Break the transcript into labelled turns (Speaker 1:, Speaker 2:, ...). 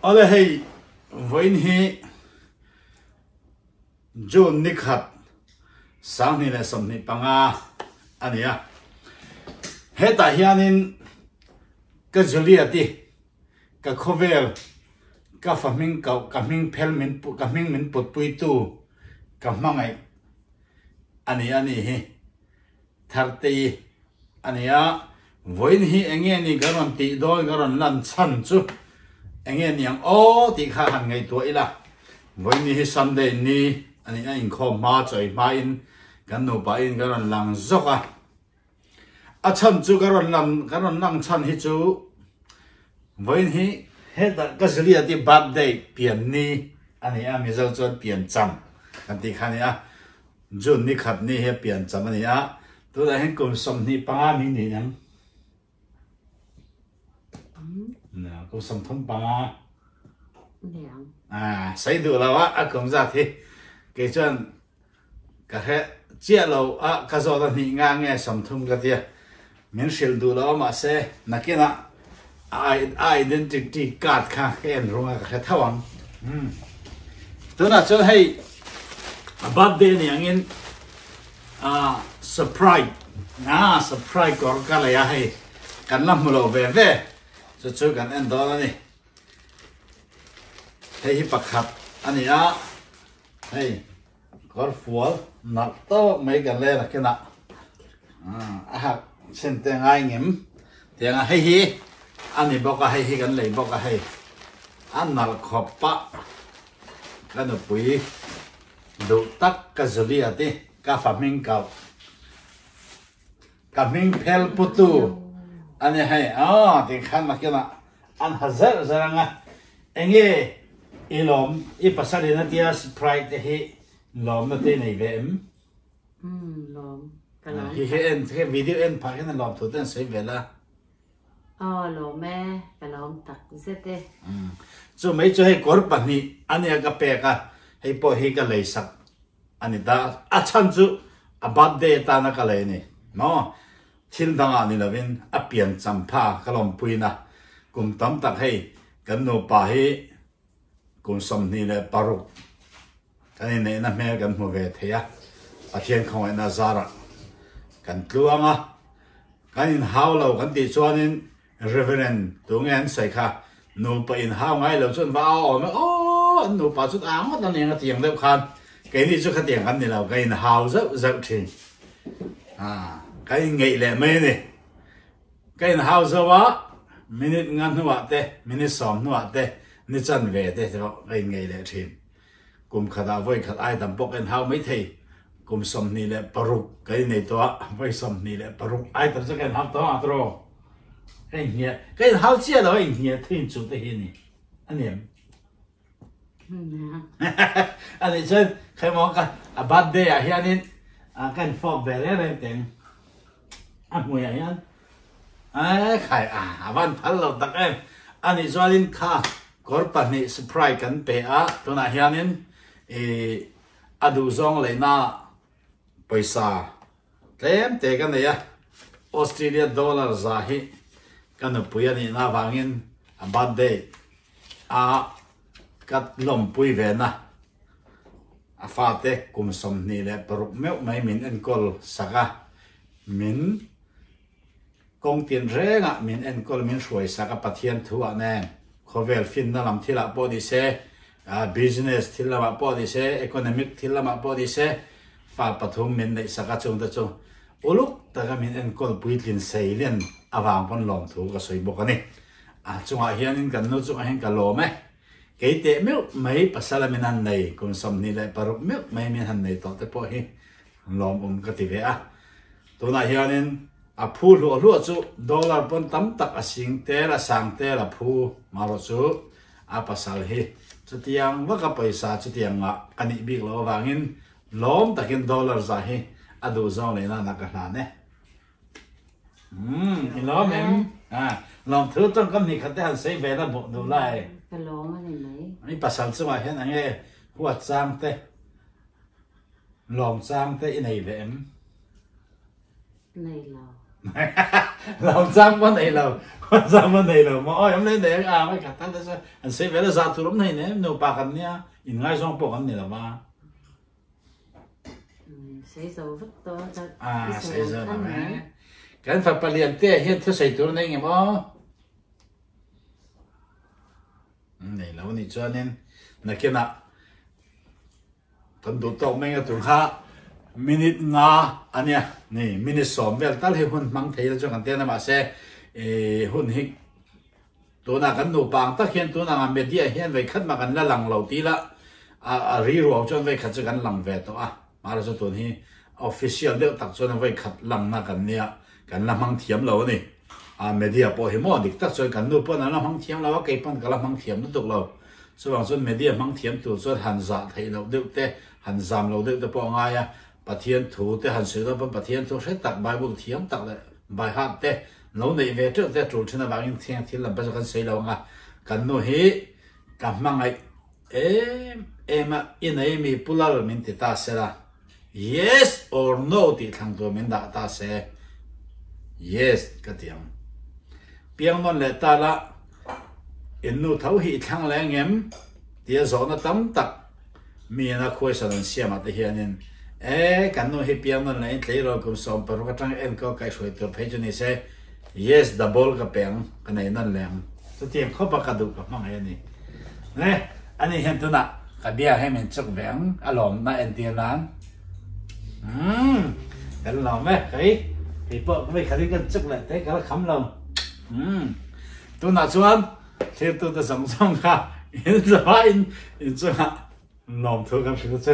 Speaker 1: ở đây hay với hi John Nikhat sáng nay là sớm nay panga anh à hết tại hiện in cái Julia đi cái cover cái phim mình cái mình phim mình bật bụi tu cái mang ấy anh hi thằng tây anh à với hi anh em ni cái làm tị đôi cái làm lăn chăn chú anh em yang ô thì khá hàng ngày tuổi là với ni Sunday ni anh em có ma chơi ma in cái nụ ba in cái làm lăng dốc à chăn chú cái làm lăng chăn hi chú với ni hết cái gì là đi birthday biển ni anh em mình giao cho biển chăm cái thì khá này June ni khát ni hết biển chăm anh em tôi đã hết cùng sống ni ba mình ni nhang nè cô sống thông ba xây được là cũng ra thì cái chuyện cái hệ chia lâu cái giờ đó thì nghe sống thông cái gì mình sẽ được là mà sẽ là cái nào identity card khác cái anh rồi cái thao ăn tôi nói cho hay birthday này anh surprise surprise có cái này hay cái làm một về về cho chú cái anh đó này hay bạc hạt anh ấy hay có phù nát to mấy cái này là cái nào xin tiếng Anh nghiệm tiếng hay anh ấy bảo cái hay cái này bảo cái hay anh nào khó pa cái nó bùi đủ tắc cái gì à đi cái phát minh cao cái mình phèn putu anh ấy hay thì khăn mà cái nào anh hazard rằng anh ấy ilom ipasali na tia sprite te hi lom na te nei ve
Speaker 2: lom kalom
Speaker 1: hi en the video en pa hen lom thu ten sei vela
Speaker 2: lom me kalom tak zete
Speaker 1: so mai cho he kor pa ni ani ka pe ka he po hi ka lei sak ani da a chan chu a birthday ta na ka lei ni no thil dang ani lovin a pian champha kalom puina kum tam tak hei kan no pa hi cùng sống ni là paru cái này là mẹ gần mua về thế à thiên không phải là zara gần luang à cái in hao lâu gần đi cho nên reverend đúng anh sai kha nô pa in hao ngay lâu chọn vào mà nô pa chút áo mất là nghe tiếng đâu khan cái này chút cái tiếng anh này là cái in hao rất rất thì cái nghệ lệ mê này cái in hao sao á minute ngắn nữa thế minute sống nữa thế ni chân về thế cho cái ngày lễ thiên cùng khát áo với khát ai tầm bốc anh hao mấy thì cùng sống ni lễ paruk cái này to với sống ni lễ paruk ai tầm cho cái hao to rồi cái hao chia rồi anh nhỉ thiên chủ thế này anh em anh ấy chơi khai mong cái birthday à hiện nên cái phong về đấy này tiếng mùi anh khai văn phát lâu đặc em anh ấy cho nên khá corpa ni surprise kan pe to na hianin adu zong le na paisa tlem te kan ya Australia dollar za hi kan puya ni na wangin birthday kat lom pui ve na fa te kum som ni le paruk meu mai min en kol saka min kong tin re nga min en kol min shuai saka pathian thua nen khovel fin na lam thila po di se business thila ma po di se economic thila ma po di se fa pathum min nei saka chung ta chung uluk taka min en kol puitlin seilen awang pon lom thu ka soi bokani chunga hianin kan no chunga hen ka lome keite meu mai pasala min han nei kun som ni le paruk meu mai min han nei to te po hi lom ka ti ve to na hianin a phu lu chu dollar pon tam tak asing te la sang te la phu maro chu a pasal hi chutiang wa ka paisa chutiang nga ani big lo wangin lom takin dollar za hi adu zong le na ka hna ne lom em lom thu tong kam ni khate han sei ve na bo du lai
Speaker 2: ka lom ani mai
Speaker 1: ani pasal chu ma hen ange huat chang te lom chang te inei ve em
Speaker 2: này là
Speaker 1: lòng trang vấn này là sao mà này là mà em này để mấy cái thằng đó anh sẽ về là ra tụi này nè nếu bà cái này in ngay trong bộ cái này là mà
Speaker 2: sẽ dầu vứt to
Speaker 1: sẽ giờ là mẹ cái phải bật liền thế hiện thứ xây tụi này nghe mà này là vấn cho nên là cái nào tận tụ tàu mấy cái tụi khác minute nga anh nhá này minute sớm về ta lấy hun mang thấy là cho cái tiền mà sẽ hun hítตัวนักกันหนูปางตะเขียนตัวนักเมียเห็นไว้ขัดมากันละหลังเหล่าตีละรีรัวจนไว้ขัดจะกันหลังเวตัวมาแล้วตัวนี้ official เดียวตักจนไว้ขัดหลังนักกันเนี่ยกันละมังเทียมเราเนี่ยเมียพอเห็นมั้งดิตักจนกันหนูปนละมังเทียมเราว่าเก็บปนกันละมังเทียมนั่นตัวเราส่วนส่วนเมียมังเทียมตัวส่วนหันจ่าไทยเราเดียวแต่หันจามเราเดียวแต่ปองไงปะเทียนถูแต่หันเสือเราเป็นปะเทียนถูใช้ตักใบบุกเทียมตักเลยใบหักแต่เราในเวทีแต่จุดที่นั่นบางอย่างเที่ยงที่เราไปกันเสียเราไงกันโน้เฮกันมังไงมาอินไอมีพูดแล้วมันติดตาเสียละ yes or no ติดทางตัวมันด่าตาเสีย yes ก็เตียงเพียงนั่นแหละตาละอินนูเท้าหีทางแรงเงี้ยเดี๋ยวสอนตั้มตักมีนักคุยสอนเสียมาที่เฮียนินกันโน้เฮเพียงนั่นแหละที่เราคุมสอนปรุกจังก็ใกล้ช่วยตัวเพจนี่เสียyes double กับเปียงกันไหนนั่นแหละสุดที่เขาประกาศดูกับมังไงนี่เนี่ยอันนี้เห็นตัวน่ะกับเบียร์ให้มันจุกแหวงอารมณ์น่าเอ็นเตียนร้านกันลองไหมเฮ้ยเปิดไม่ขัดกันจุกเลยแต่ก็คำลงตัวน่ะชวนเชื่อตัวจะส่งค่ะอินสบายอินจะลองเท่ากับสิ่งที่